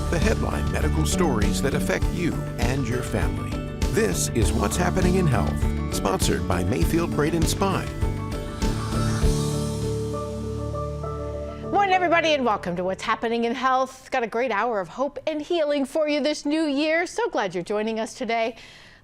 The headline medical stories that affect you and your family. This is What's Happening in Health, sponsored by Mayfield Brain & Spine. Morning, everybody, and welcome to What's Happening in Health. Got a great hour of hope and healing for you this new year. So glad you're joining us today.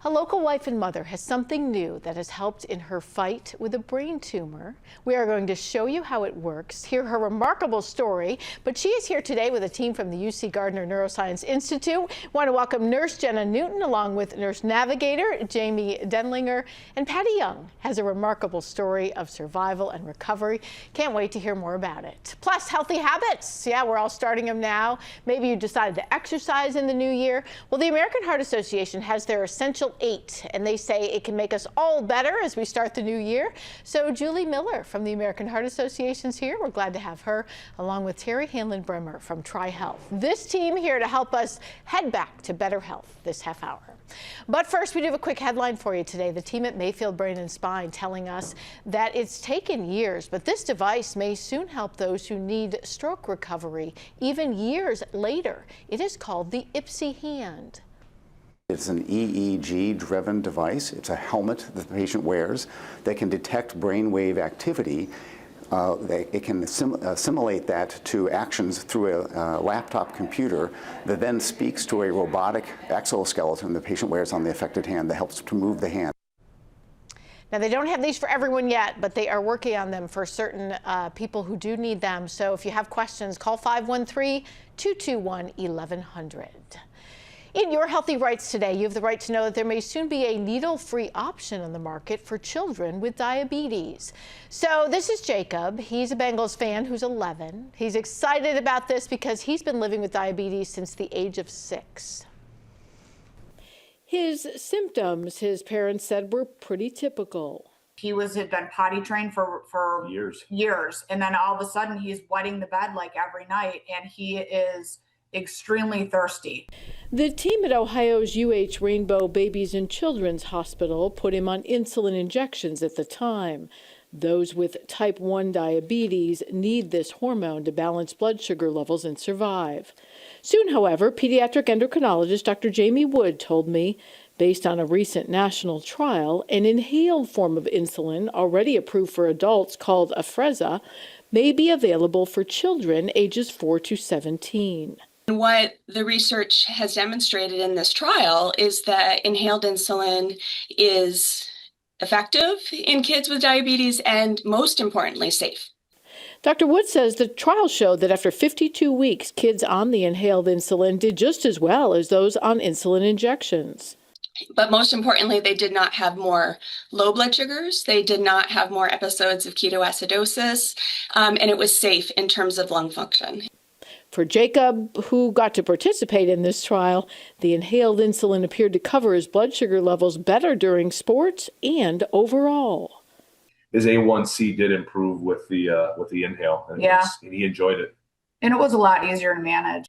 A local wife and mother has something new that has helped in her fight with a brain tumor. We are going to show you how it works, hear her remarkable story, but she is here today with a team from the UC Gardner Neuroscience Institute. Want to welcome Nurse Jenna Newton along with Nurse Navigator Jamie Denlinger, and Patty Young has a remarkable story of survival and recovery. Can't wait to hear more about it. Plus, healthy habits. Yeah, we're all starting them now. Maybe you decided to exercise in the new year. Well, the American Heart Association has their Essential 8, and they say it can make us all better as we start the new year. So Julie Miller from the American Heart Association's here. We're glad to have her, along with Terry Hanlon-Bremer from TriHealth. This team here to help us head back to better health this half hour. But first, we do have a quick headline for you today. The team at Mayfield Brain & Spine telling us that it's taken years, but this device may soon help those who need stroke recovery even years later. It is called the IPSY hand. It's an EEG-driven device. It's a helmet that the patient wears that can detect brainwave activity. It can assimilate that to actions through a laptop computer that then speaks to a robotic exoskeleton the patient wears on the affected hand that helps to move the hand. Now, they don't have these for everyone yet, but they are working on them for certain people who do need them. So if you have questions, call 513-221-1100. In your Healthy Rights today, you have the right to know that there may soon be a needle-free option on the market for children with diabetes. So this is Jacob. He's a Bengals fan who's 11. He's excited about this because he's been living with diabetes since the age of 6. His symptoms, his parents said, were pretty typical. He had been potty trained for years. And then all of a sudden he's wetting the bed like every night, and he is extremely thirsty. The team at Ohio's UH Rainbow Babies and Children's Hospital put him on insulin injections at the time. Those with type 1 diabetes need this hormone to balance blood sugar levels and survive. Soon, however, pediatric endocrinologist Dr. Jamie Wood told me, based on a recent national trial, an inhaled form of insulin already approved for adults called Afrezza may be available for children ages 4 to 17. What the research has demonstrated in this trial is that inhaled insulin is effective in kids with diabetes and, most importantly, safe. Dr. Wood says the trial showed that after 52 weeks, kids on the inhaled insulin did just as well as those on insulin injections. But most importantly, they did not have more low blood sugars. They did not have more episodes of ketoacidosis, and it was safe in terms of lung function. For Jacob, who got to participate in this trial, the inhaled insulin appeared to cover his blood sugar levels better during sports and overall. His A1C did improve with the inhale, and he enjoyed it. And it was a lot easier to manage.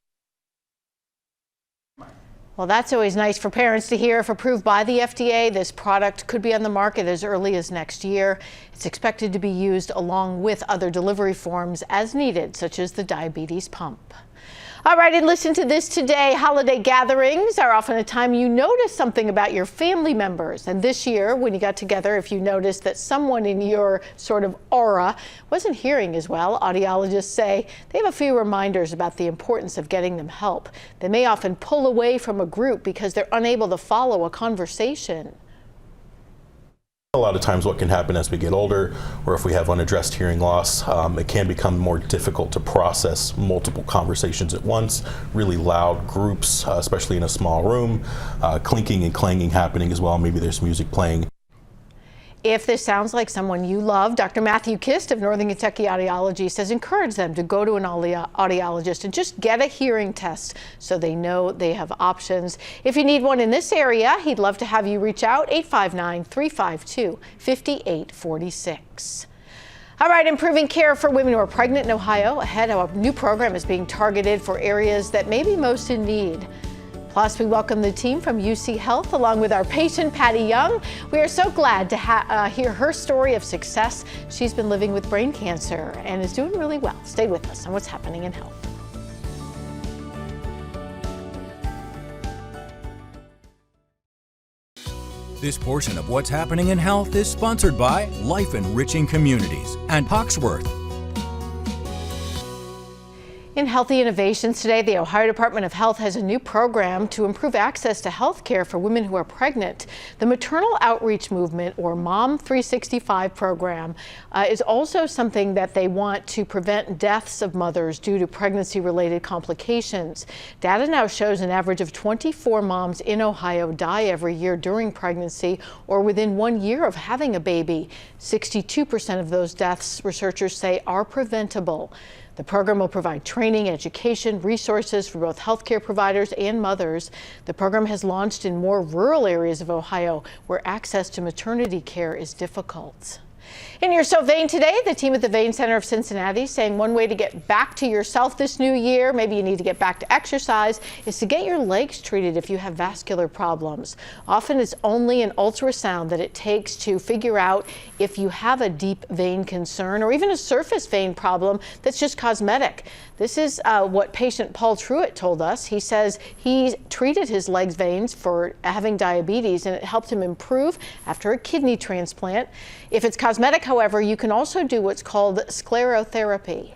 Well, that's always nice for parents to hear. If approved by the FDA, this product could be on the market as early as next year. It's expected to be used along with other delivery forms as needed, such as the diabetes pump. All right, and listen to this today. Holiday gatherings are often a time you notice something about your family members. And this year, when you got together, if you noticed that someone in your sort of aura wasn't hearing as well, audiologists say they have a few reminders about the importance of getting them help. They may often pull away from a group because they're unable to follow a conversation. A lot of times what can happen as we get older, or if we have unaddressed hearing loss, it can become more difficult to process multiple conversations at once, really loud groups, especially in a small room, clinking and clanging happening as well. Maybe there's music playing. If this sounds like someone you love, Dr. Matthew Kist of Northern Kentucky Audiology says encourage them to go to an audiologist and just get a hearing test so they know they have options. If you need one in this area, he'd love to have you reach out, 859-352-5846. All right, improving care for women who are pregnant in Ohio. Ahead, a new program is being targeted for areas that may be most in need. Plus, we welcome the team from UC Health along with our patient, Patty Young. We are so glad to hear her story of success. She's been living with brain cancer and is doing really well. Stay with us on What's Happening in Health. This portion of What's Happening in Health is sponsored by Life Enriching Communities and Hawksworth. In Healthy Innovations today, the Ohio Department of Health has a new program to improve access to health care for women who are pregnant. The Maternal Outreach Movement, or Mom 365 program, is also something that they want to prevent deaths of mothers due to pregnancy-related complications. Data now shows an average of 24 moms in Ohio die every year during pregnancy or within 1 year of having a baby. 62% of those deaths, researchers say, are preventable. The program will provide training, education, resources for both healthcare providers and mothers. The program has launched in more rural areas of Ohio where access to maternity care is difficult. In your So Vain today, the team at the Vein Center of Cincinnati saying one way to get back to yourself this new year, maybe you need to get back to exercise, is to get your legs treated if you have vascular problems. Often it's only an ultrasound that it takes to figure out if you have a deep vein concern or even a surface vein problem that's just cosmetic. This is what patient Paul Truitt told us. He says he treated his legs veins for having diabetes and it helped him improve after a kidney transplant. If it's cosmetic, however, you can also do what's called sclerotherapy.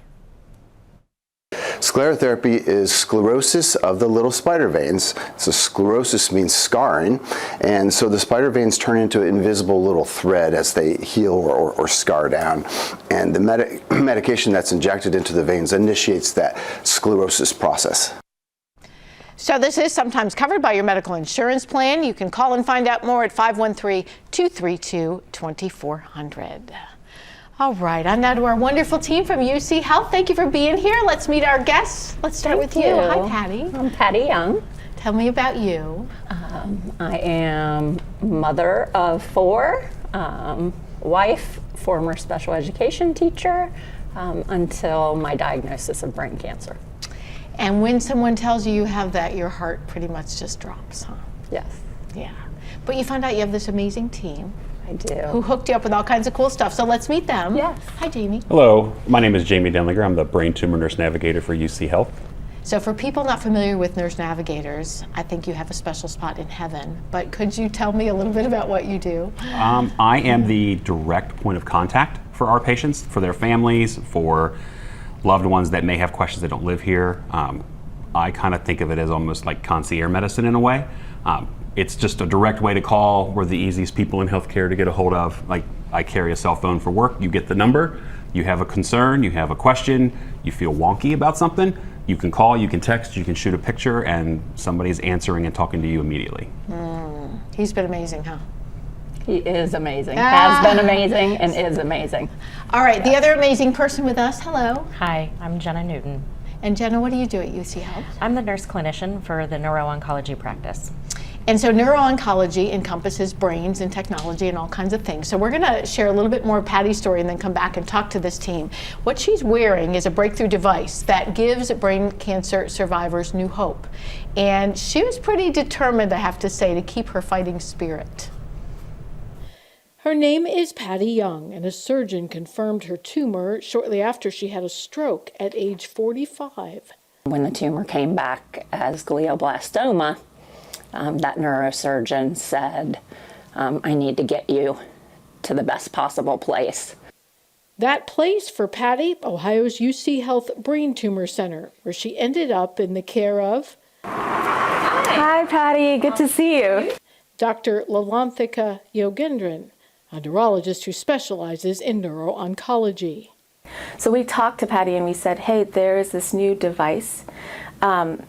Sclerotherapy is sclerosis of the little spider veins. So sclerosis means scarring, and so the spider veins turn into an invisible little thread as they heal or scar down. And the medication that's injected into the veins initiates that sclerosis process. So this is sometimes covered by your medical insurance plan. You can call and find out more at 513-232-2400. All right, on now to our wonderful team from UC Health. Thank you for being here. Let's meet our guests. Let's start with you. Hi, Patty. I'm Patty Young. Tell me about you. I am mother of 4, wife, former special education teacher, until my diagnosis of brain cancer. And when someone tells you you have that, your heart pretty much just drops, huh? Yes. Yeah. But you found out you have this amazing team. I do. Who hooked you up with all kinds of cool stuff. So let's meet them. Yes. Hi, Jamie. Hello, my name is Jamie Denlinger. I'm the Brain Tumor Nurse Navigator for UC Health. So for people not familiar with nurse navigators, I think you have a special spot in heaven. But could you tell me a little bit about what you do? I am the direct point of contact for our patients, for their families, for loved ones that may have questions that don't live here. I kind of think of it as almost like concierge medicine in a way. It's just a direct way to call. We're the easiest people in healthcare to get a hold of. Like, I carry a cell phone for work. You get the number, you have a concern, you have a question, you feel wonky about something, you can call, you can text, you can shoot a picture, and somebody's answering and talking to you immediately. He's been amazing, huh? He is amazing. Has been amazing and is amazing. All right, the other amazing person with us, hello. Hi, I'm Jenna Newton. And Jenna, what do you do at UC Health? I'm the nurse clinician for the neuro-oncology practice. And so neuro-oncology encompasses brains and technology and all kinds of things. So we're going to share a little bit more of Patty's story and then come back and talk to this team. What she's wearing is a breakthrough device that gives brain cancer survivors new hope. And she was pretty determined, I have to say, to keep her fighting spirit. Her name is Patty Young, and a surgeon confirmed her tumor shortly after she had a stroke at age 45. When the tumor came back as glioblastoma, that neurosurgeon said, I need to get you to the best possible place. That place for Patty, Ohio's UC Health Brain Tumor Center, where she ended up in the care of... Hi, Patty. Good to see you. Dr. Lalanthika Yogendran, a neurologist who specializes in neuro-oncology. So we talked to Patty and we said, hey, there is this new device, and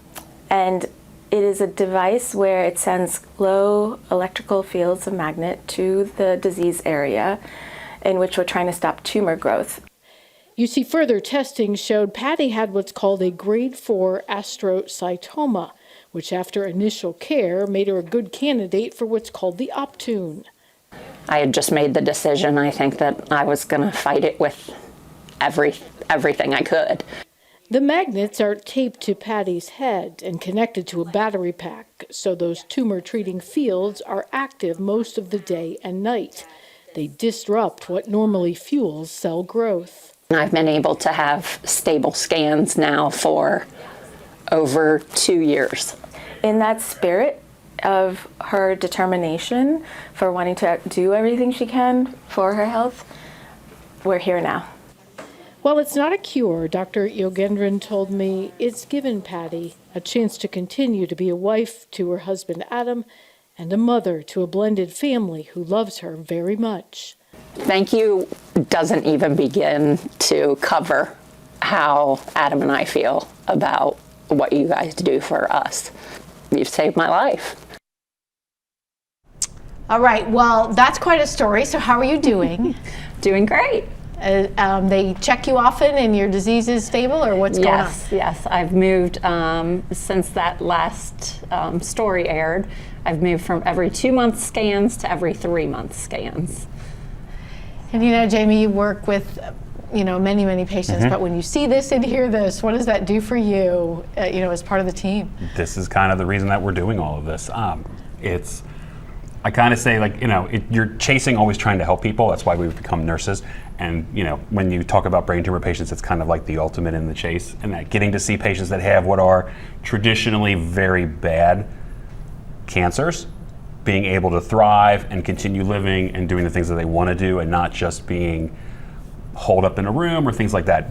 it is a device where it sends low electrical fields of magnet to the disease area in which we're trying to stop tumor growth. You see, further testing showed Patty had what's called a grade 4 astrocytoma, which after initial care made her a good candidate for what's called the Optune. I had just made the decision, I think, that I was going to fight it with everything I could. The magnets are taped to Patty's head and connected to a battery pack, so those tumor-treating fields are active most of the day and night. They disrupt what normally fuels cell growth. I've been able to have stable scans now for over 2 years. In that spirit, of her determination for wanting to do everything she can for her health, we're here now. While it's not a cure, Dr. Yogendran told me it's given Patty a chance to continue to be a wife to her husband Adam and a mother to a blended family who loves her very much. Thank you doesn't even begin to cover how Adam and I feel about what you guys do for us. You've saved my life. All right, well, that's quite a story. So how are you doing? Doing great. They check you often and your disease is stable, or what's going on? Yes, I've moved since that last story aired. I've moved from every 2-month scans to every 3-month scans. And you know, Jamie, you work with many, many patients, but when you see this and hear this, what does that do for you, as part of the team? This is kind of the reason that we're doing all of this. I kind of say, you're chasing, always trying to help people. That's why we've become nurses. And, when you talk about brain tumor patients, it's kind of like the ultimate in the chase. And that getting to see patients that have what are traditionally very bad cancers, being able to thrive and continue living and doing the things that they want to do and not just being holed up in a room or things like that.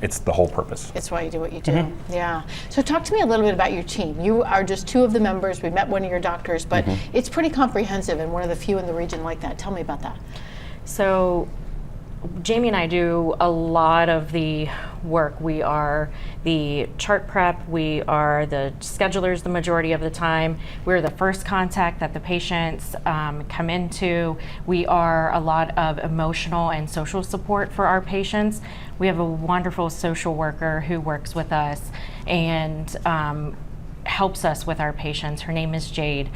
It's the whole purpose. It's why you do what you do. Yeah. So talk to me a little bit about your team. You are just 2 of the members. We met one of your doctors, but it's pretty comprehensive and one of the few in the region like that. Tell me about that. So Jamie and I do a lot of the work. We are the chart prep, we are the schedulers the majority of the time. We're the first contact that the patients come into. We are a lot of emotional and social support for our patients. We have a wonderful social worker who works with us and helps us with our patients. Her name is Jade,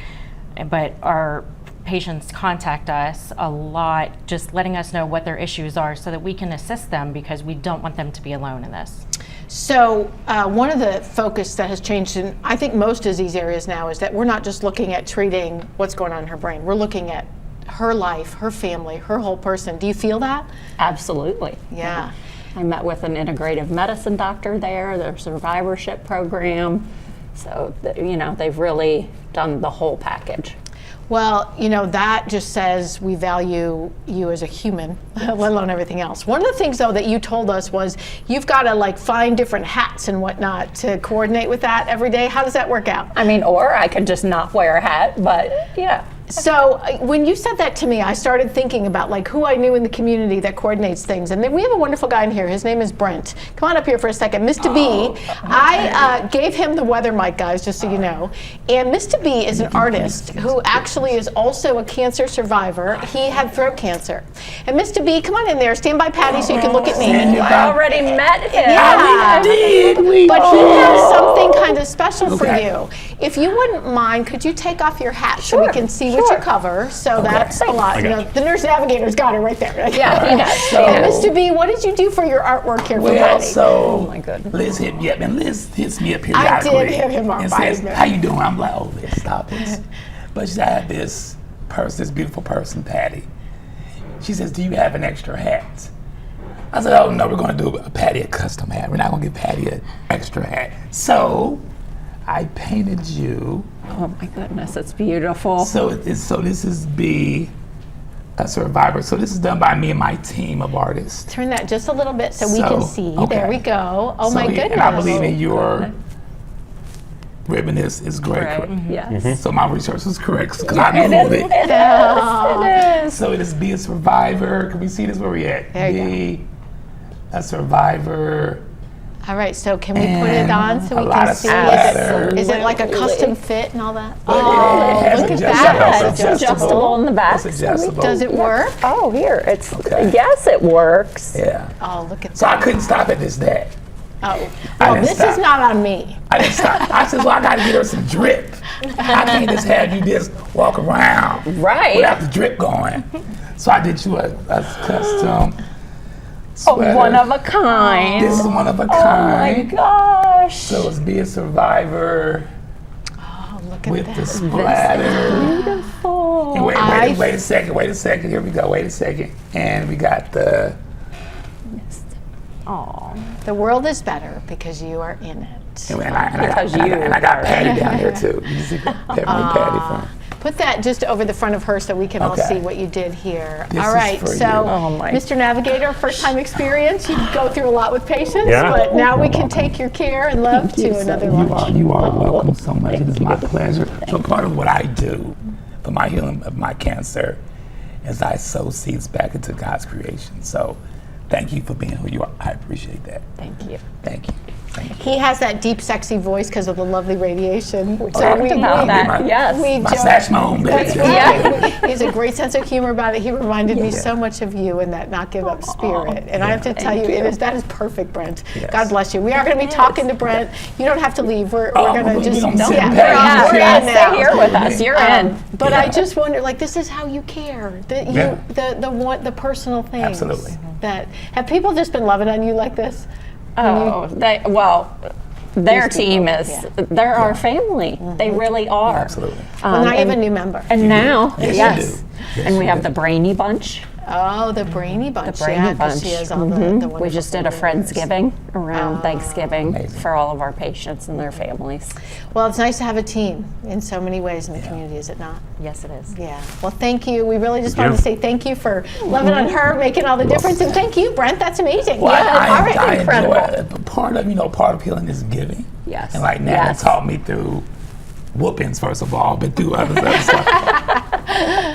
but our patients contact us a lot, just letting us know what their issues are so that we can assist them, because we don't want them to be alone in this. So one of the focus that has changed in, I think, most disease areas now is that we're not just looking at treating what's going on in her brain. We're looking at her life, her family, her whole person. Do you feel that? Absolutely. Yeah. I met with an integrative medicine doctor there, their survivorship program. So, they've really done the whole package. Well, that just says we value you as a human, let alone everything else. One of the things, though, that you told us was you've got to find different hats and whatnot to coordinate with that every day. How does that work out? Or I could just not wear a hat, but yeah. So when you said that to me, I started thinking about who I knew in the community that coordinates things. And then we have a wonderful guy in here. His name is Brent. Come on up here for a second. Mr. B, I gave him the weather mic, guys, just so you know. And Mr. B is an artist who actually is also a cancer survivor. He had throat cancer. And Mr. B, come on in there. Stand by Patty so you can look at me. I already met him. Yeah. But he has something kind of special for you. If you wouldn't mind, could you take off your hat so we can see what you cover? So that's a lot. The nurse navigator's got her right there. Right? Yeah. And Mr. B, what did you do for your artwork here for Patty? So oh my goodness. Liz hit me up, and Liz hits me up here. I did hit him up. And says, "How you doing?" I'm like, "Oh, Liz, stop it." But she had this person, this beautiful person, Patty. She says, "Do you have an extra hat?" I said, "Oh no, we're going to do Patty a custom hat. We're not going to give Patty an extra hat." So I painted you. Oh my goodness, it's beautiful. So this is B, a survivor. So this is done by me and my team of artists. Turn that just a little bit so we can see. Okay. There we go. Oh my goodness. And I believe in your ribbon is great. Right. Yes. So my research was correct because I moved it. It is. So it is be a survivor. Can we see this? Where we at? There you be a survivor. All right, so can we put it on so we can see? Is it like a custom fit and all that? Oh, look at that. It's adjustable in the back. Does it work? Oh, here. Yes, it works. Yeah. Oh, look at that. So I couldn't stop at this day. Oh, well, this is not on me. I didn't stop. I said, well, I got to get her some drip. I can't just have you just walk around without the drip going. So I did you a custom sweater. Oh, one of a kind. This is one of a kind. Oh my gosh. So it's be a survivor. Oh, look at with that. the splatter. Beautiful. And wait a second. Here we go. Wait a second. And we got the. Oh, the world is better because you are in it. And I got Patty down there too. You can see Patty from. Put that just over the front of her so we can all see what you did here. This all right, is for so you. Mr. Navigator, first time experience. You go through a lot with patients, but now we can take your care and love to another lunch. You are welcome so much. It is my pleasure. So part of what I do for my healing of my cancer is I sow seeds back into God's creation. So thank you for being who you are. I appreciate that. Thank you. Thank you. He has that deep, sexy voice because of the lovely radiation. We talked about that. Snatch my own baby. He has a great sense of humor about it. He reminded me so much of you and that not give up spirit. And I have to tell you, that is perfect, Brent. Yes. God bless you. We are going to be talking to Brent. You don't have to leave. We're going to just stay here with us. You're in. But I just wonder, like, this is how you care. The personal things. Absolutely. That have people just been loving on you like this? Oh, their team is, they're our family. They really are. Absolutely. Well, now you have a new member. And now, yes. And we have the Brainy Bunch. Oh, the Brainy Bunch. The Brainy Bunch. She has all the we just did a Friendsgiving around Thanksgiving for all of our patients and their families. Well, it's nice to have a team in so many ways in the community, is it not? Yes, it is. Yeah. Well, thank you. We really just wanted to say thank you for loving on her, making all the difference, and thank you, Brent. That's amazing. Well, I incredible. Enjoy it. Part of healing is giving. Yes. And like Nana taught me through whoopings, first of all, but through other stuff.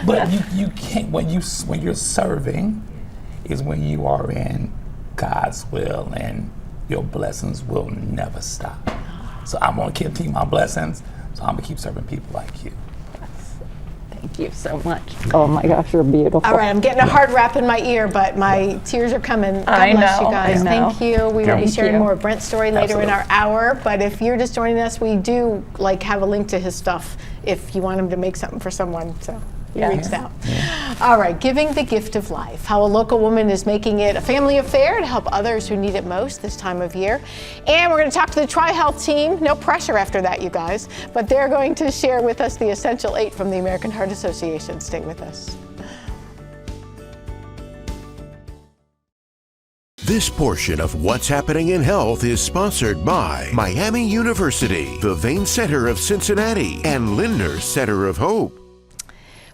But you can't, when you're serving is when you are in God's will, and your blessings will never stop. So I'm going to continue my blessings, so I'm going to keep serving people like you. Thank you so much. Oh my gosh, you're beautiful. All right, I'm getting a hard wrap in my ear, but my tears are coming. God bless you guys. Thank you. We will be sharing more of Brent's story later in our hour, but if you're just joining us, we do have a link to his stuff if you want him to make something for someone. So he reached out. All right, giving the gift of life. How a local woman is making it a family affair to help others who need it most this time of year. And we're going to talk to the Tri-Health team. No pressure after that, you guys. But they're going to share with us the Essential 8 from the American Heart Association. Stay with us. This portion of What's Happening in Health is sponsored by Miami University, the Vein Center of Cincinnati, and Lindner Center of Hope.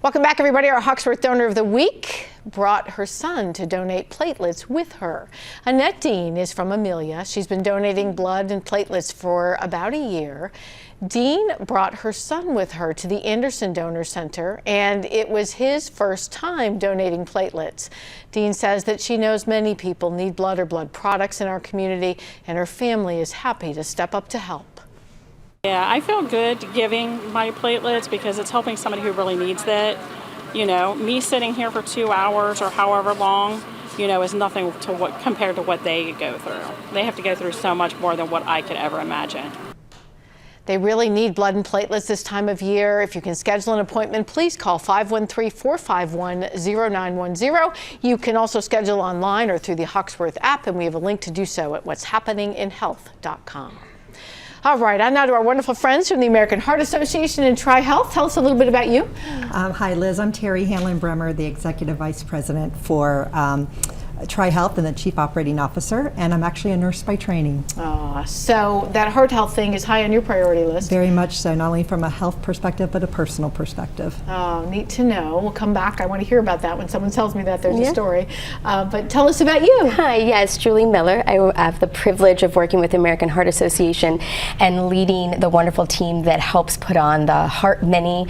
Welcome back, everybody. Our Hawksworth Donor of the Week brought her son to donate platelets with her. Annette Dean is from Amelia. She's been donating blood and platelets for about a year. Dean brought her son with her to the Anderson Donor Center, and it was his first time donating platelets. Dean says that she knows many people need blood or blood products in our community, and her family is happy to step up to help. Yeah, I feel good giving my platelets because it's helping somebody who really needs that. You know, me sitting here for 2 hours or however long, is nothing to compared to what they go through. They have to go through so much more than what I could ever imagine. They really need blood and platelets this time of year. If you can schedule an appointment, please call 513-451-0910. You can also schedule online or through the Hawksworth app, and we have a link to do so at what'shappeninginhealth.com. All right, on now to our wonderful friends from the American Heart Association and Tri-Health. Tell us a little bit about you. Hi, Liz. I'm Terry Hanlon-Bremer, the Executive Vice President for Tri-Health and the Chief Operating Officer, and I'm actually a nurse by training. So that heart health thing is high on your priority list. Very much so, not only from a health perspective, but a personal perspective. Oh, neat to know. We'll come back. I want to hear about that when someone tells me that there's a story. But tell us about you. Hi, yes, Julie Miller. I have the privilege of working with the American Heart Association and leading the wonderful team that helps put on the Heart Mini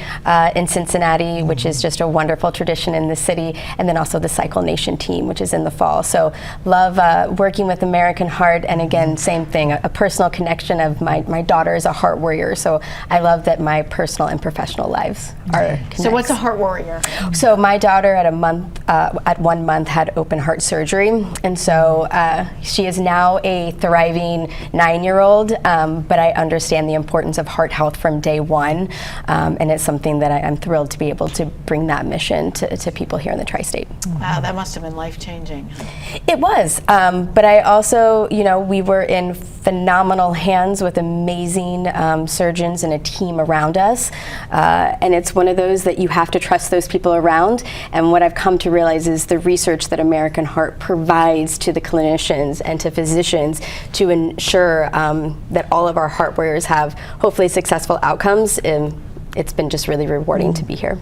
in Cincinnati, which is just a wonderful tradition in the city, and then also the Cycle Nation team, which is in the fall. So love working with American Heart, and again, same thing, a personal connection of my daughter is a heart warrior, so I love that my personal and professional lives are connected. So what's a heart warrior? So my daughter at 1 month had open heart surgery, and so she is now a thriving 9-year-old, but I understand the importance of heart health from day one, and it's something that I'm thrilled to be able to bring that mission to people here in the tri-state. Wow, that must have been life-changing. It was, but I also, we were in phenomenal hands with amazing surgeons and a team around us. And it's one of those that you have to trust those people around. And what I've come to realize is the research that American Heart provides to the clinicians and to physicians to ensure that all of our heart warriors have hopefully successful outcomes. It's been just really rewarding to be here.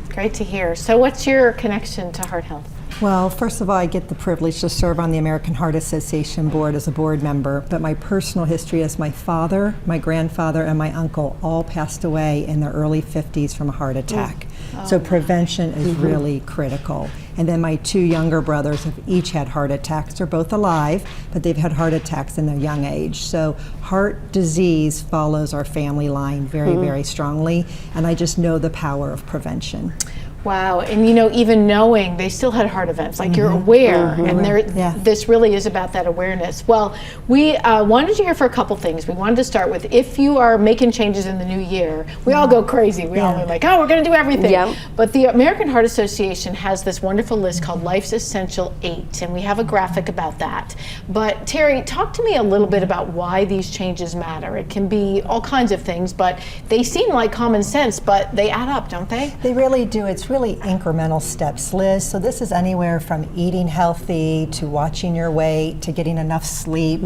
Great to hear. So what's your connection to heart health? Well, first of all, I get the privilege to serve on the American Heart Association board as a board member, but my personal history is my father, my grandfather, and my uncle all passed away in their early 50s from a heart attack. So prevention is really critical. And then my 2 younger brothers have each had heart attacks. They're both alive, but they've had heart attacks in their young age. So heart disease follows our family line very, very strongly, and I just know the power of prevention. Wow, and even knowing they still had heart events, like you're aware, and this really is about that awareness. Well, we wanted to hear for a couple things. We wanted to start with, if you are making changes in the new year, we all go crazy. We all are like, oh, we're going to do everything. But the American Heart Association has this wonderful list called Life's Essential 8, and we have a graphic about that. But Terry, talk to me a little bit about why these changes matter. It can be all kinds of things, but they seem like common sense, but they add up, don't they? They really do. It's really incremental steps, Liz. So this is anywhere from eating healthy to watching your weight to getting enough sleep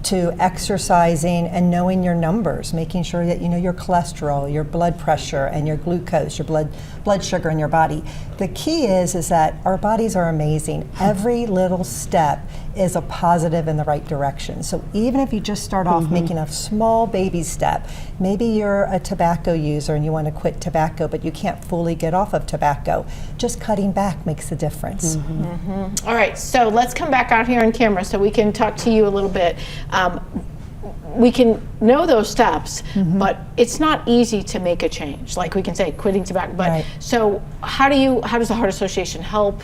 to exercising and knowing your numbers, making sure that you know your cholesterol, your blood pressure, and your glucose, your blood sugar in your body. The key is that our bodies are amazing. Every little step is a positive in the right direction. So even if you just start off making a small baby step, maybe you're a tobacco user and you want to quit tobacco, but you can't fully get off of tobacco. Just cutting back makes a difference. All right, so let's come back out here on camera so we can talk to you a little bit. We can know those steps, but it's not easy to make a change. Like we can say quitting tobacco, but so how does the Heart Association help?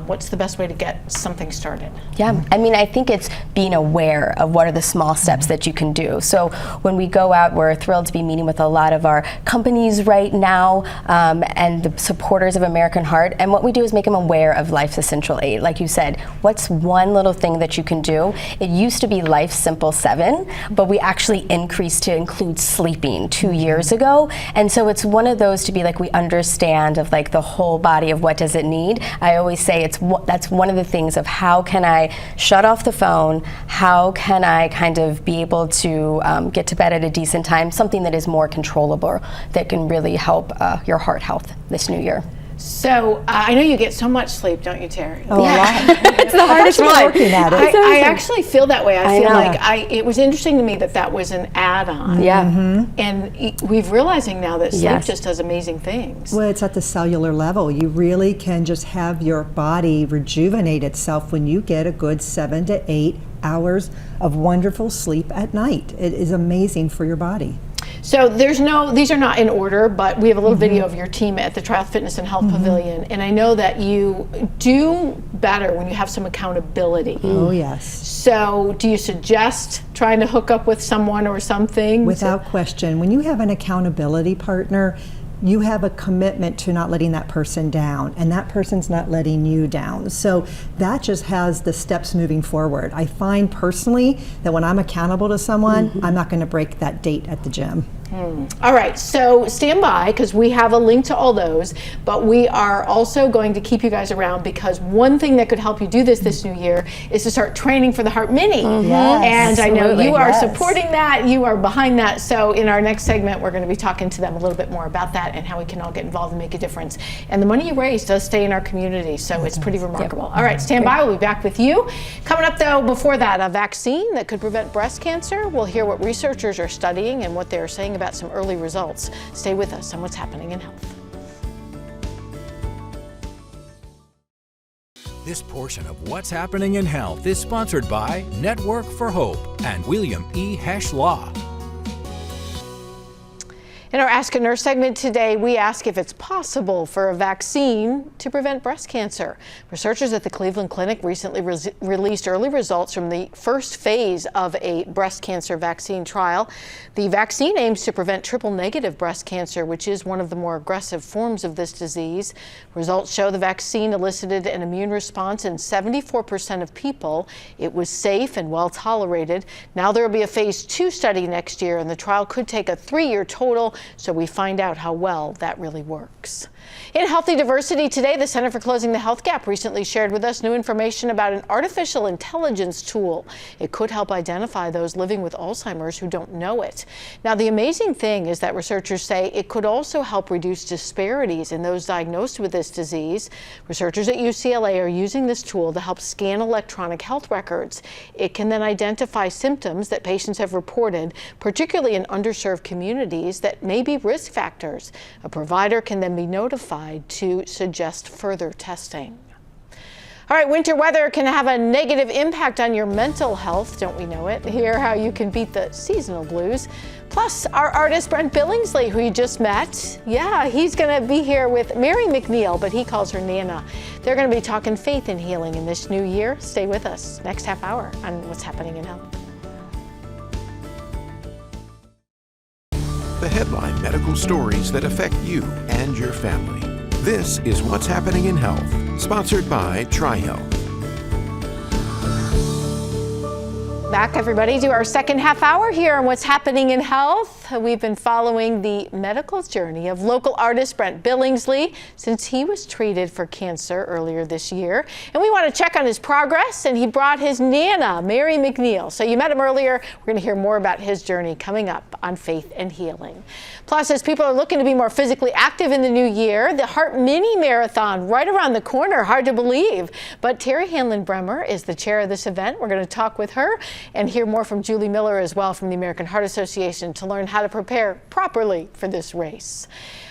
What's the best way to get something started? Yeah, I mean, I think it's being aware of what are the small steps that you can do. So when we go out, we're thrilled to be meeting with a lot of our companies right now and the supporters of American Heart. And what we do is make them aware of Life's Essential 8. Like you said, what's one little thing that you can do? It used to be Life's Simple 7, but we actually increased to include sleeping 2 years ago. And so it's one of those to be like, we understand of like the whole body of what does it need. I always say that's one of the things of how can I shut off the phone, how can I kind of be able to get to bed at a decent time, something that is more controllable that can really help your heart health this new year. So I know you get so much sleep, don't you, Terry? Oh, yeah. It's the hardest one. Working at it. I actually feel that way. I feel like it was interesting to me that was an add-on. Yeah. And we're realizing now that sleep just does amazing things. Well, it's at the cellular level. You really can just have your body rejuvenate itself when you get a good 7 to 8 hours of wonderful sleep at night. It is amazing for your body. So these are not in order, but we have a little video of your team at the Triumph Fitness and Health Pavilion, and I know that you do better when you have some accountability. Oh, yes. So do you suggest trying to hook up with someone or something? Without question. When you have an accountability partner, you have a commitment to not letting that person down, and that person's not letting you down. So that just has the steps moving forward. I find personally that when I'm accountable to someone, I'm not going to break that date at the gym. All right, so stand by because we have a link to all those, but we are also going to keep you guys around because one thing that could help you do this new year is to start training for the Heart Mini. Yes, and I know you are supporting that, you are behind that, so in our next segment we're going to be talking to them a little bit more about that and how we can all get involved and make a difference. And the money you raise does stay in our community, so it's pretty remarkable. All right, stand by, we'll be back with you. Coming up though, before that, a vaccine that could prevent breast cancer. We'll hear what researchers are studying and what they're saying about some early results. Stay with us on What's Happening in Health. This portion of What's Happening in Health is sponsored by Network for Hope and William E. Hesch Law. In our Ask a Nurse segment today, we ask if it's possible for a vaccine to prevent breast cancer. Researchers at the Cleveland Clinic recently released early results from the first phase of a breast cancer vaccine trial. The vaccine aims to prevent triple-negative breast cancer, which is one of the more aggressive forms of this disease. Results show the vaccine elicited an immune response in 74% of people. It was safe and well tolerated. Now there will be a phase 2 study next year, and the trial could take a 3-year total, so we find out how well that really works. In Healthy Diversity today, the Center for Closing the Health Gap recently shared with us new information about an artificial intelligence tool. It could help identify those living with Alzheimer's who don't know it. Now, the amazing thing is that researchers say it could also help reduce disparities in those diagnosed with this disease. Researchers at UCLA are using this tool to help scan electronic health records. It can then identify symptoms that patients have reported, particularly in underserved communities, that may be risk factors. A provider can then be notified to suggest further testing. All right, winter weather can have a negative impact on your mental health, don't we know it? Hear how you can beat the seasonal blues. Plus, our artist Brent Billingsley, who you just met, he's going to be here with Mary McNeil, but he calls her Nana. They're going to be talking faith and healing in this new year. Stay with us next half hour on What's Happening in Health. The headline medical stories that affect you and your family. This is What's Happening in Health, sponsored by TriHealth. Back, everybody, to our second half hour here on What's Happening in Health. We've been following the medical journey of local artist Brent Billingsley since he was treated for cancer earlier this year. And we want to check on his progress, and he brought his Nana, Mary McNeil. So you met him earlier. We're going to hear more about his journey coming up on Faith and Healing. Plus, as people are looking to be more physically active in the new year, the Heart Mini Marathon right around the corner. Hard to believe. But Terry Hanlon-Bremer is the chair of this event. We're going to talk with her and hear more from Julie Miller as well from the American Heart Association to learn how to prepare properly for this race.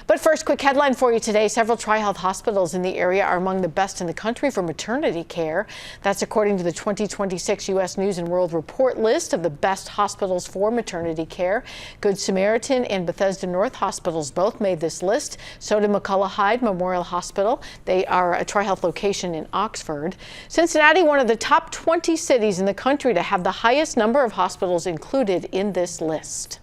But first, quick headline for you today. Several TriHealth hospitals in the area are among the best in the country for maternity care. That's according to the 2026 U.S. News & World Report list of the best hospitals for maternity care. Good Samaritan and Bethesda North hospitals both made this list. So did McCullough Hyde Memorial Hospital. They are a TriHealth location in Oxford. Cincinnati, one of the top 20 cities in the country to have the highest number of hospitals included in this list.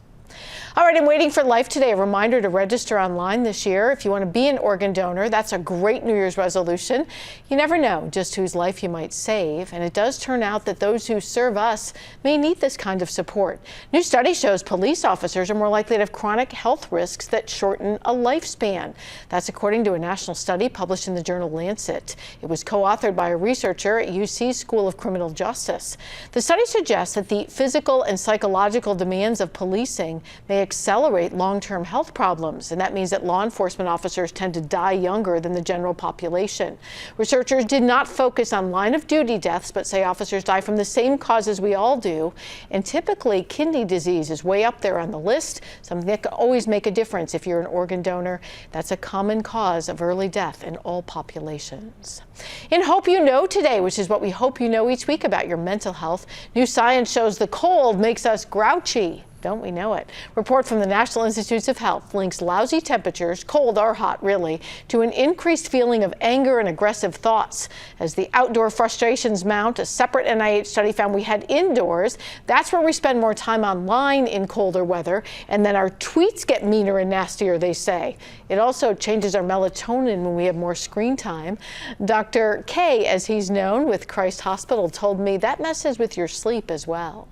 All right, I'm waiting for life today. A reminder to register online this year. If you want to be an organ donor, that's a great New Year's resolution. You never know just whose life you might save, and it does turn out that those who serve us may need this kind of support. New study shows police officers are more likely to have chronic health risks that shorten a lifespan. That's according to a national study published in the journal Lancet. It was co-authored by a researcher at UC School of Criminal Justice. The study suggests that the physical and psychological demands of policing may accelerate long-term health problems, and that means that law enforcement officers tend to die younger than the general population. Researchers did not focus on line-of-duty deaths, but say officers die from the same causes we all do, and typically kidney disease is way up there on the list, something that can always make a difference if you're an organ donor. That's a common cause of early death in all populations. In Hope You Know today, which is what we hope you know each week about your mental health, new science shows the cold makes us grouchy. Don't we know it? Report from the National Institutes of Health links lousy temperatures, cold or hot really, to an increased feeling of anger and aggressive thoughts. As the outdoor frustrations mount, a separate NIH study found we head indoors. That's where we spend more time online in colder weather, and then our tweets get meaner and nastier, they say. It also changes our melatonin when we have more screen time. Dr. K, as he's known with Christ Hospital, told me that messes with your sleep as well.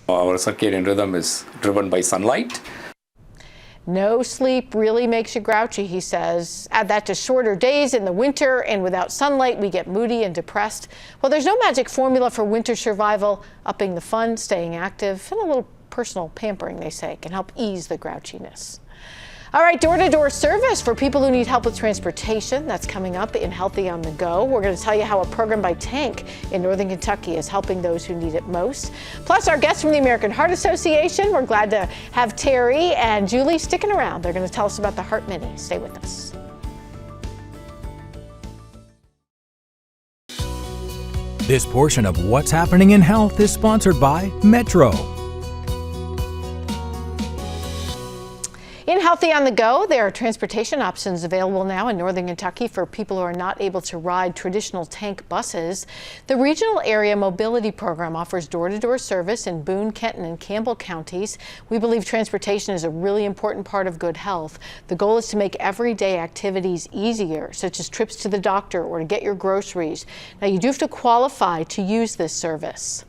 Our circadian rhythm is driven by sunlight. No sleep really makes you grouchy, he says. Add that to shorter days in the winter, and without sunlight, we get moody and depressed. Well, there's no magic formula for winter survival. Upping the fun, staying active, and a little personal pampering, they say, can help ease the grouchiness. All right, door-to-door service for people who need help with transportation. That's coming up in Healthy on the Go. We're going to tell you how a program by Tank in Northern Kentucky is helping those who need it most. Plus, our guests from the American Heart Association. We're glad to have Terry and Julie sticking around. They're going to tell us about the Heart Mini. Stay with us. This portion of What's Happening in Health is sponsored by Metro. In Healthy on the Go, there are transportation options available now in Northern Kentucky for people who are not able to ride traditional tank buses. The Regional Area Mobility Program offers door-to-door service in Boone, Kenton, and Campbell counties. We believe transportation is a really important part of good health. The goal is to make everyday activities easier, such as trips to the doctor or to get your groceries. Now, you do have to qualify to use this service.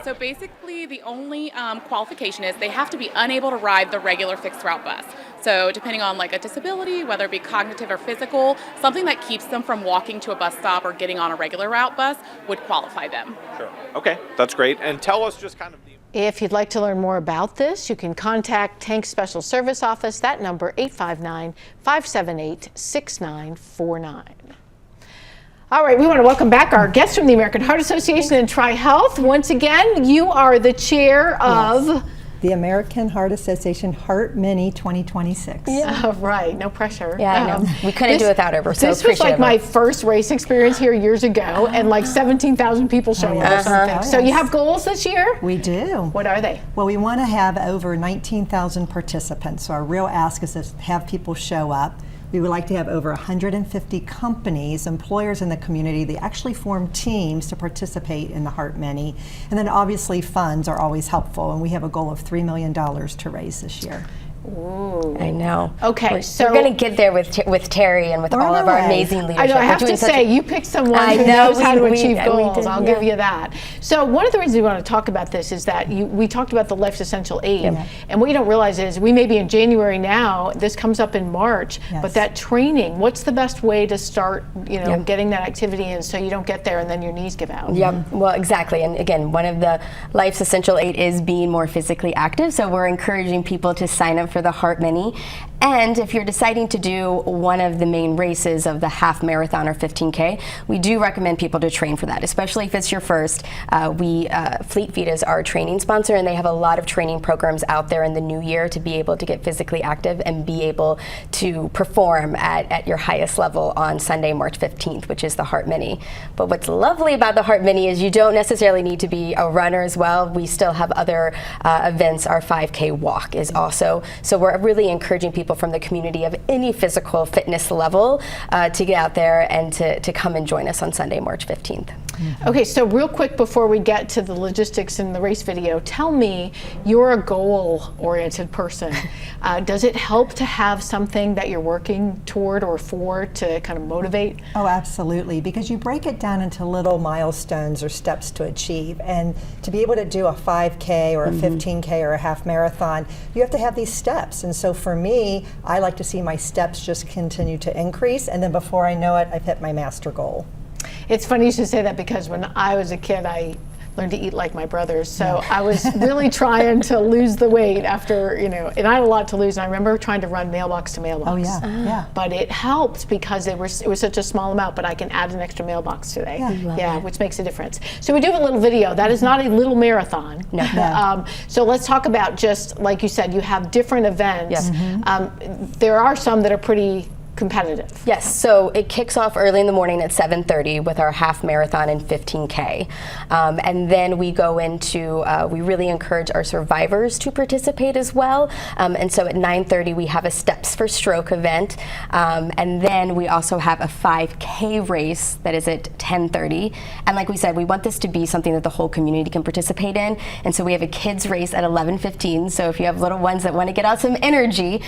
So basically the only qualification is they have to be unable to ride the regular fixed route bus. So depending on like a disability, whether it be cognitive or physical, something that keeps them from walking to a bus stop or getting on a regular route bus would qualify them. Sure. Okay, that's great. And tell us just kind of If you'd like to learn more about this, you can contact Tank's Special Service Office. That number, 859-578-6949. All right, we want to welcome back our guests from the American Heart Association and Tri-Health. Once again, you are the chair of the American Heart Association Heart Mini 2026. Yeah, right. No pressure. Yeah, I know. We couldn't do without her. We're so appreciative. This was like my first race experience here years ago, and like 17,000 people showed up or something. So you have goals this year? We do. What are they? Well, we want to have over 19,000 participants. So our real ask is to have people show up. We would like to have over 150 companies, employers in the community. They actually form teams to participate in the Heart Mini. And then obviously funds are always helpful, and we have a goal of $3 million to raise this year. Ooh. I know. Okay, so we're going to get there with Terry and with all of our amazing leadership. I know. I have to say, you picked someone who knows how to achieve goals. I'll give you that. So one of the reasons we want to talk about this is that we talked about the Life's Essential 8, and what you don't realize is we may be in January now. This comes up in March, but that training. What's the best way to start? Getting that activity in so you don't get there and then your knees give out. Yep. Well, exactly. And again, one of the Life's Essential 8 is being more physically active. So we're encouraging people to sign up for the Heart Mini. And if you're deciding to do one of the main races of the half marathon or 15K, we do recommend people to train for that, especially if it's your first. Fleet Feet is our training sponsor, and they have a lot of training programs out there in the new year to be able to get physically active and be able to perform at your highest level on Sunday, March 15th, which is the Heart Mini. But what's lovely about the Heart Mini is you don't necessarily need to be a runner as well. We still have other events. Our 5K walk is also. So we're really encouraging people from the community of any physical fitness level to get out there and to come and join us on Sunday, March 15th. Okay, so real quick before we get to the logistics in the race video, tell me, you're a goal-oriented person. Does it help to have something that you're working toward or for to kind of motivate? Oh, absolutely, because you break it down into little milestones or steps to achieve. And to be able to do a 5K or a 15K or a half marathon, you have to have these steps. And so for me, I like to see my steps just continue to increase, and then before I know it, I've hit my master goal. It's funny you should say that, because when I was a kid, I learned to eat like my brothers. So I was really trying to lose the weight after, and I had a lot to lose. And I remember trying to run mailbox to mailbox. Oh, yeah. But it helped because it was such a small amount, but I can add an extra mailbox today. Yeah, which makes a difference. So we do have a little video. That is not a little marathon. No. So let's talk about, just like you said, you have different events. There are some that are pretty competitive. Yes, so it kicks off early in the morning at 7:30 with our half marathon and 15K. And then we go into, we really encourage our survivors to participate as well. And so at 9:30 we have a Steps for Stroke event. And then we also have a 5K race that is at 10:30. And like we said, we want this to be something that the whole community can participate in. And so we have a kids race at 11:15. So if you have little ones that want to get out some energy,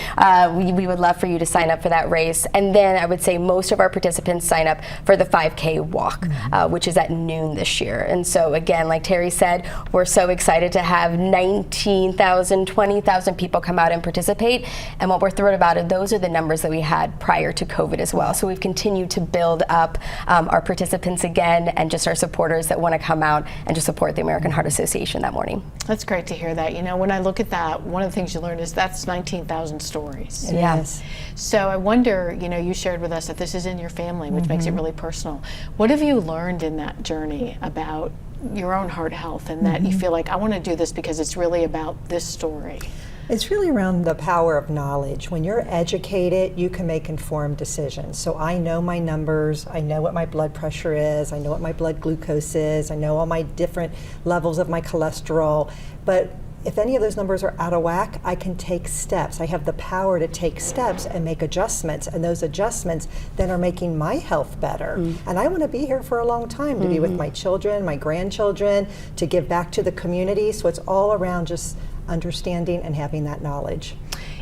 we would love for you to sign up for that race. And then I would say most of our participants sign up for the 5K walk, which is at noon this year. And so again, like Terry said, we're so excited to have 19,000, 20,000 people come out and participate. And what we're thrilled about is those are the numbers that we had prior to COVID as well. So we've continued to build up our participants again, and just our supporters that want to come out and just support the American Heart Association that morning. That's great to hear that. When I look at that, one of the things you learn is that's 19,000 stories. Yes. So I wonder, you shared with us that this is in your family, which makes it really personal. What have you learned in that journey about your own heart health, and that you feel like, I want to do this because it's really about this story? It's really around the power of knowledge. When you're educated, you can make informed decisions. So I know my numbers, I know what my blood pressure is, I know what my blood glucose is, I know all my different levels of my cholesterol, but if any of those numbers are out of whack, I can take steps. I have the power to take steps and make adjustments, and those adjustments then are making my health better. And I want to be here for a long time, to be with my children, my grandchildren, to give back to the community. So it's all around just understanding and having that knowledge.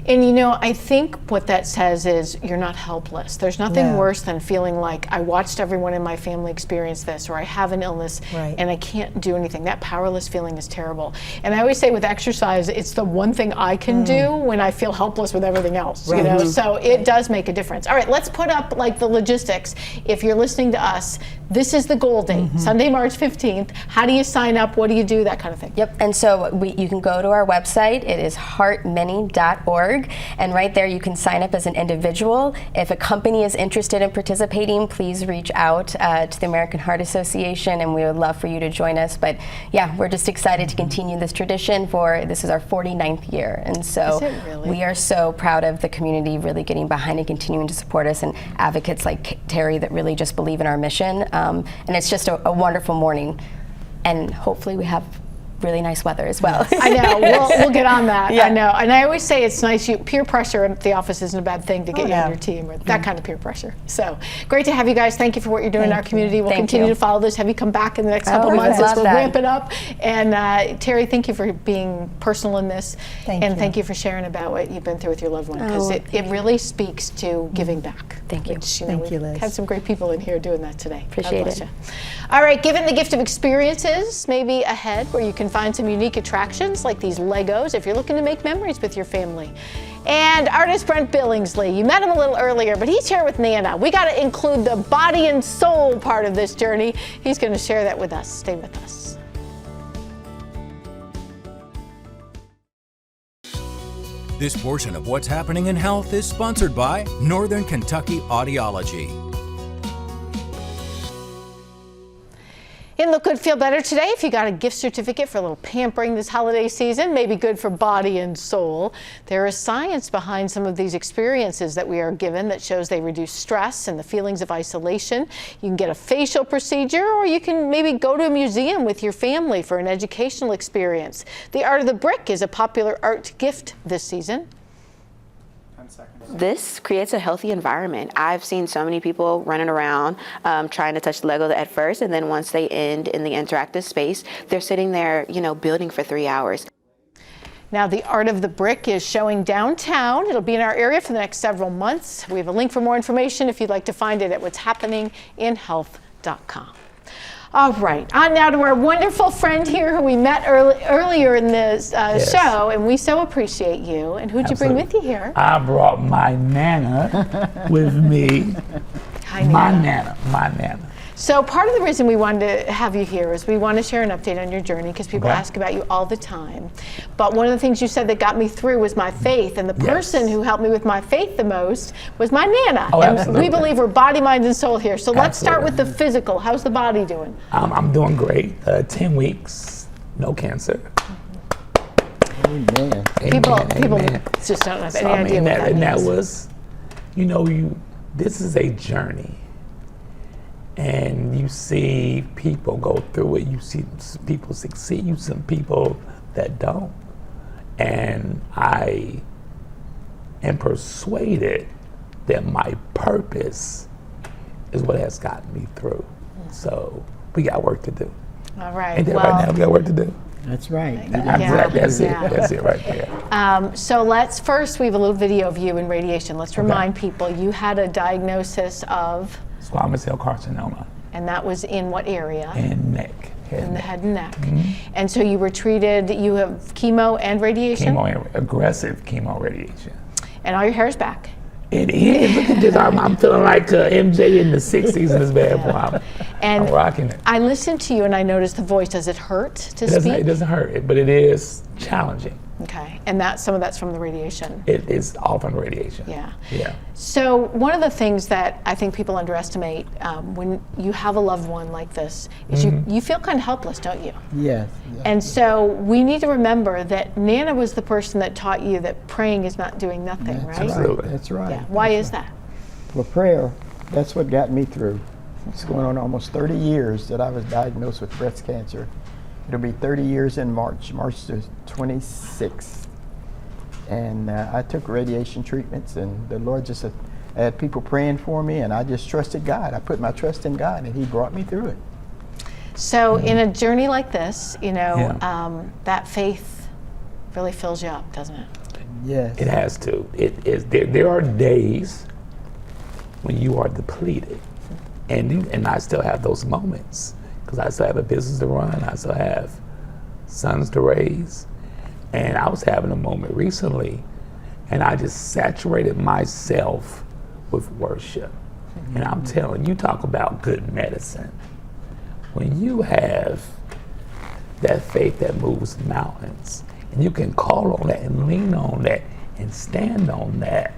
And you know, I think what that says is you're not helpless. There's nothing worse than feeling like I watched everyone in my family experience this, or I have an illness and I can't do anything. That powerless feeling is terrible. And I always say with exercise, it's the one thing I can do when I feel helpless with everything else. You know, so it does make a difference. All right, let's put up like the logistics. If you're listening to us, this is the goal date, Sunday, March 15th. How do you sign up? What do you do? That kind of thing. Yep, and so you can go to our website. It is heartmany.org. And right there you can sign up as an individual. If a company is interested in participating, please reach out to the American Heart Association, and we would love for you to join us. But yeah, we're just excited to continue this tradition this is our 49th year. And so we are so proud of the community really getting behind and continuing to support us, and advocates like Terry that really just believe in our mission. And it's just a wonderful morning. And hopefully we have really nice weather as well. I know, we'll get on that. I know, and I always say it's nice, peer pressure at the office isn't a bad thing to get you on your team, or that kind of peer pressure. So great to have you guys. Thank you for what you're doing in our community. We'll continue to follow this, have you come back in the next couple months as we're ramping up. And Terry, thank you for being personal in this, and thank you for sharing about what you've been through with your loved one, because it really speaks to giving back. Thank you. Which, you know, Thank you, Liz. Had some great people in here doing that today. Appreciate it. All right, given the gift of experiences, maybe ahead where you can find some unique attractions like these Legos if you're looking to make memories with your family. And artist Brent Billingsley, you met him a little earlier, but he's here with Nana. We got to include the body and soul part of this journey. He's going to share that with us. Stay with us. This portion of What's Happening in Health is sponsored by Northern Kentucky Audiology. In Look Good, Feel Better today, if you got a gift certificate for a little pampering this holiday season, maybe good for body and soul. There is science behind some of these experiences that we are given that shows they reduce stress and the feelings of isolation. You can get a facial procedure, or you can maybe go to a museum with your family for an educational experience. The Art of the Brick is a popular art gift this season. This creates a healthy environment. I've seen so many people running around trying to touch Lego at first, and then once they end in the interactive space, they're sitting there, you know, building for 3 hours. Now, the Art of the Brick is showing downtown. It'll be in our area for the next several months. We have a link for more information if you'd like to find it at what'shappeninginhealth.com. All right, on now to our wonderful friend here who we met earlier in this show, and we so appreciate you. And who'd you bring with you here? I brought my Nana with me. Hi, Nana. My Nana. So part of the reason we wanted to have you here is we want to share an update on your journey, because people ask about you all the time. But one of the things you said that got me through was my faith, and the person who helped me with my faith the most was my Nana. Oh, and absolutely. we believe we're body, mind, and soul here. So let's start with the physical. How's the body doing? I'm doing great. 10 weeks, no cancer. Amen. People just don't have any idea what that means. That was, you know, this is a journey. And you see people go through it. You see people succeed. You see some people that don't. And I am persuaded that my purpose is what has gotten me through. So we got work to do. All right. And right now we got work to do. That's right. That's it. That's it right there. So let's first, we have a little video of you in radiation. Let's remind people you had a diagnosis of squamous cell carcinoma. And that was in what area? In neck. In the head and neck. And so you were treated, you have chemo and radiation? Aggressive chemo radiation. And all your hair's back. It is. Look at this. I'm feeling like MJ in the 60s in this bad boy. I'm rocking it. I listened to you and I noticed the voice. Does it hurt to speak? It doesn't hurt, but it is challenging. Okay, and some of that's from the radiation. It is all from radiation. Yeah. Yeah. So one of the things that I think people underestimate when you have a loved one like this is you feel kind of helpless, don't you? Yes. And so we need to remember that Nana was the person that taught you that praying is not doing nothing, right? Absolutely. That's right. Yeah. Why is that? Well, prayer, that's what got me through. It's going on almost 30 years that I was diagnosed with breast cancer. It'll be 30 years in March the 26th. And I took radiation treatments, and the Lord just had people praying for me, and I just trusted God. I put my trust in God, and He brought me through it. So in a journey like this, that faith really fills you up, doesn't it? Yes. It has to. There are days when you are depleted, and I still have those moments because I still have a business to run. I still have sons to raise, and I was having a moment recently, and I just saturated myself with worship. And I'm telling you, talk about good medicine. When you have that faith that moves mountains, and you can call on that and lean on that and stand on that,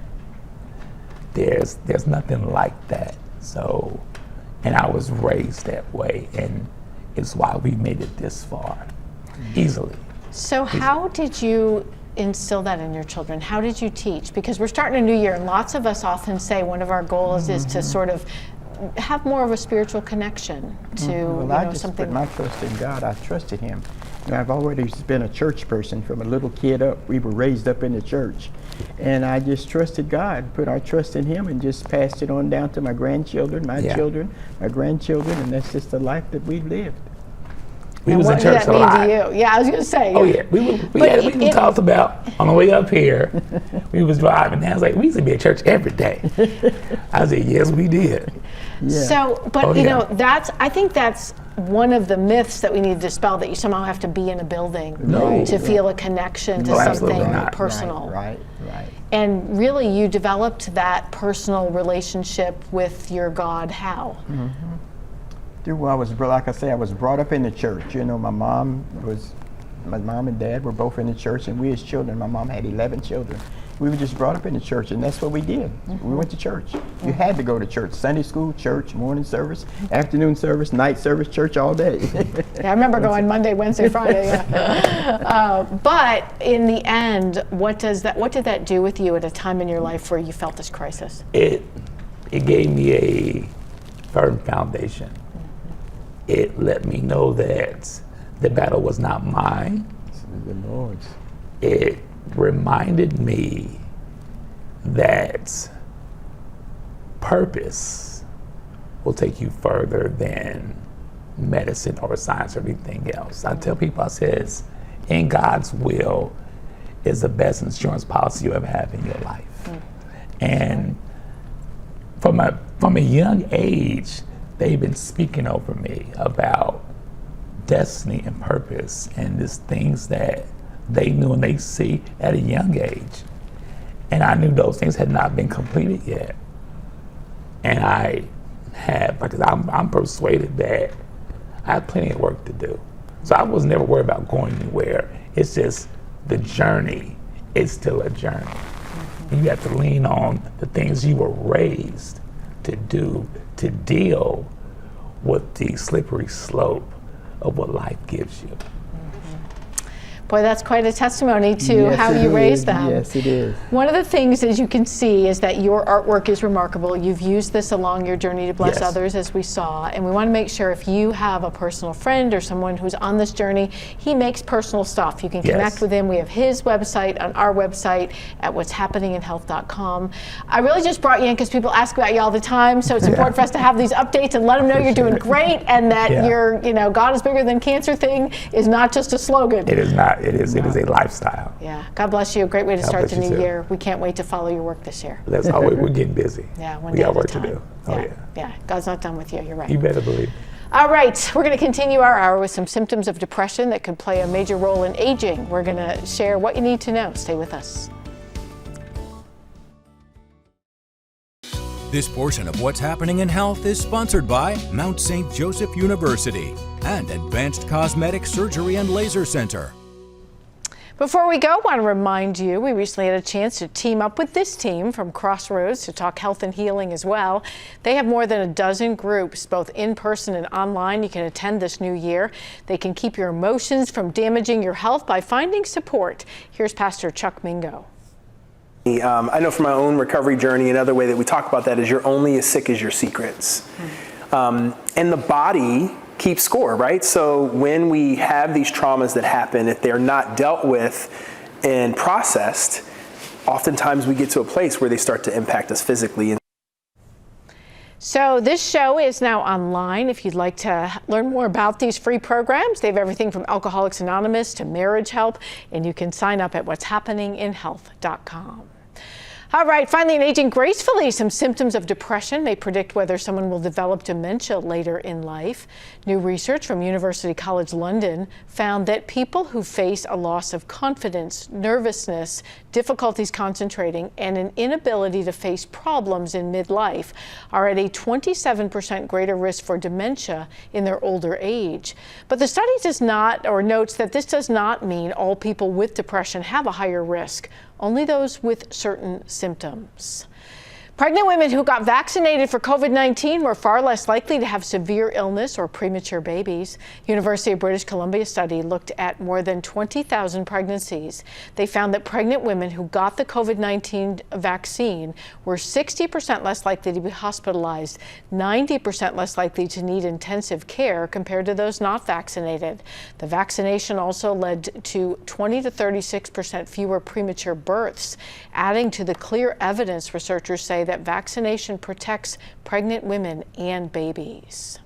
there's nothing like that. So, and I was raised that way, and it's why we made it this far, easily. So how did you instill that in your children? How did you teach? Because we're starting a new year, and lots of us often say one of our goals is to sort of have more of a spiritual connection to I just something. put my trust in God. I trusted Him. I've always been a church person from a little kid up. We were raised up in the church, and I just trusted God, put our trust in Him, and just passed it on down to my grandchildren, my children, my grandchildren, and that's just the life that we've lived. We was in church a lot. What did that mean to you? Yeah, I was going to say. Oh yeah, we talked about on the way up here. We was driving, and I was like, we used to be at church every day. I said, yes, we did. Yeah. So, but I think that's one of the myths that we need to dispel, that you somehow have to be in a building to feel a connection to something personal. Right. And really, you developed that personal relationship with your God. How? Well, I was brought up in the church. My mom and dad were both in the church, and we as children, my mom had 11 children. We were just brought up in the church, and that's what we did. We went to church. You had to go to church. Sunday school, church, morning service, afternoon service, night service, church all day. I remember going Monday, Wednesday, Friday. But in the end, what did that do with you at a time in your life where you felt this crisis? It gave me a firm foundation. It let me know that the battle was not mine. It's the Lord's. It reminded me that purpose will take you further than medicine or science or anything else. I tell people, I says, in God's will is the best insurance policy you ever have in your life. And from a young age, they've been speaking over me about destiny and purpose and these things that they knew and they see at a young age. And I knew those things had not been completed yet. And I have, because I'm persuaded that I have plenty of work to do. So I was never worried about going anywhere. It's just the journey is still a journey. And you have to lean on the things you were raised to do, to deal with the slippery slope of what life gives you. Boy, that's quite a testimony to how you raised them. Yes, it is. One of the things, as you can see, is that your artwork is remarkable. You've used this along your journey to bless others, as we saw. And we want to make sure if you have a personal friend or someone who's on this journey, he makes personal stuff. You can connect with him. We have his website on our website at what'shappeninginhealth.com. I really just brought you in because people ask about you all the time. So it's important for us to have these updates and let them know you're doing great, and that your, God is bigger than cancer thing is not just a slogan. It is not. It is a lifestyle. Yeah. God bless you. A great way to start the new year. We can't wait to follow your work this year. That's all. We're getting busy. Yeah. We got work to do. Yeah. God's not done with you. You're right. You better believe. All right. We're going to continue our hour with some symptoms of depression that could play a major role in aging. We're going to share what you need to know. Stay with us. This portion of What's Happening in Health is sponsored by Mount St. Joseph University and Advanced Cosmetic Surgery and Laser Center. Before we go, I want to remind you, we recently had a chance to team up with this team from Crossroads to talk health and healing as well. They have more than a dozen groups, both in person and online, you can attend this new year. They can keep your emotions from damaging your health by finding support. Here's Pastor Chuck Mingo. I know from my own recovery journey, another way that we talk about that is you're only as sick as your secrets. And the body keep score, right? So when we have these traumas that happen, if they're not dealt with and processed, oftentimes we get to a place where they start to impact us physically. So this show is now online. If you'd like to learn more about these free programs, they have everything from Alcoholics Anonymous to marriage help, and you can sign up at what'shappeninginhealth.com. All right, finally, in Aging Gracefully, some symptoms of depression may predict whether someone will develop dementia later in life. New research from University College London found that people who face a loss of confidence, nervousness, difficulties concentrating, and an inability to face problems in midlife are at a 27% greater risk for dementia in their older age. But the study does not, or notes that this does not mean all people with depression have a higher risk. Only those with certain symptoms. Pregnant women who got vaccinated for COVID-19 were far less likely to have severe illness or premature babies. University of British Columbia study looked at more than 20,000 pregnancies. They found that pregnant women who got the COVID-19 vaccine were 60% less likely to be hospitalized, 90% less likely to need intensive care compared to those not vaccinated. The vaccination also led to 20 to 36% fewer premature births, adding to the clear evidence researchers say that vaccination protects pregnant women and babies.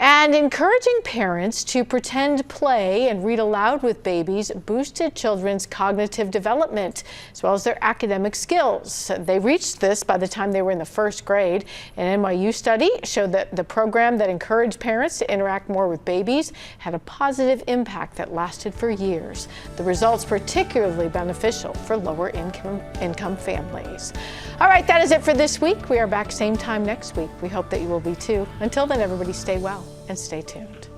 And encouraging parents to pretend play and read aloud with babies boosted children's cognitive development as well as their academic skills. They reached this by the time they were in the first grade. An NYU study showed that the program that encouraged parents to interact more with babies had a positive impact that lasted for years. The results particularly beneficial for lower income families. All right, that is it for this week. We are back same time next week. We hope that you will be too. Until then, everybody stay well and stay tuned.